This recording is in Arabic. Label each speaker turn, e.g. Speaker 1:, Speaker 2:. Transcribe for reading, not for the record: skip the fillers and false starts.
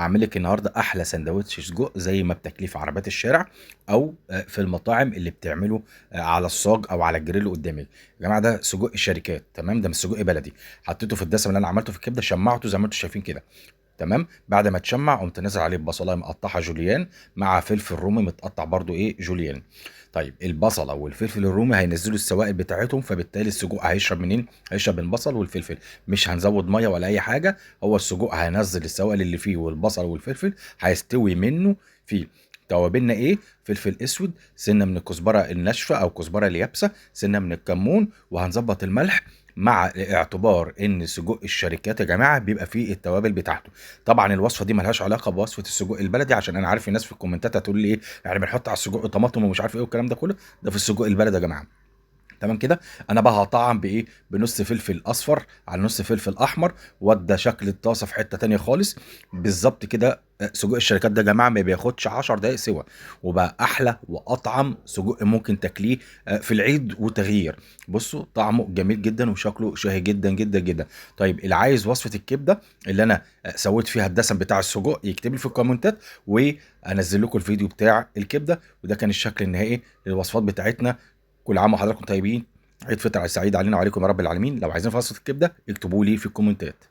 Speaker 1: هاعمل لِك النهارده أحلى ساندوتش سجق زي ما بتاكليه في عربيات الشارع أو في المطاعم اللي بتعمله على الصاج أو على الجريل قدامِك. يا جماعة ده سجق الشركات تمام، ده مش سجق بلدي، حطيته في الدسم اللي أنا عملته في الكبدة، شمّعته زي ما أنتم شايفين كده. تمام، بعد ما اتشمّع قُمت نازل عليه ببصلاية مقطّعها جوليان مع فلفل رومي متقطّع برضه جوليان. طيب البصلة والفلفل الرومي هينزّلوا السوائل بتاعتهم، فبالتالي السجق هيشرب منين؟ هيشرب من البصل والفلفل، مش هنزوّد مَيّة ولا أي حاجة، هو السجق هينزّل السوائل اللي فيه والبصل والفلفل هيستوي منّه فيه. توابلنا فلفل أسود، سِنّة من الكزبرة الناشفة أو الكزبرة اليابسة، سِنّة من الكمون، وهنضبّط الملح مع اعتبار إن سجق الشركات يا جماعة بيبقى فيه التوابل بتاعته. طبعًا الوصفة دي ما لهاش علاقة بوصفة السجق البلدي، عشان أنا عارف الناس في الكومنتات هتقول لي يعني بنحط على السجق طماطم ومش عارف والكلام ده كله، ده في السجق البلدي يا جماعة. تمام كده. انا بقى هطعم بنص فلفل اصفر على نص فلفل احمر، وادى شكل الطاسه في حته تانية خالص. بالظبط كده. سجق الشركات ده يا جماعه ما بياخدش 10 دقائق سوا، وبقى احلى واطعم سجق ممكن تاكليه في العيد وتغيير. بصوا طعمه جميل جدا وشكله شهي جدا جدا جدا. طيب اللي عايز وصفه الكبده اللي انا سويت فيها الدسم بتاع السجق يكتب لي في الكومنتات، وانزل لكم الفيديو بتاع الكبده. وده كان الشكل النهائي للوصفات بتاعتنا. كل عام وحضراتكم طيبين، عيد فطر سعيد علينا وعليكم يا رب العالمين. لو عايزين في وصفة الكبدة اكتبوا لي في الكومنتات.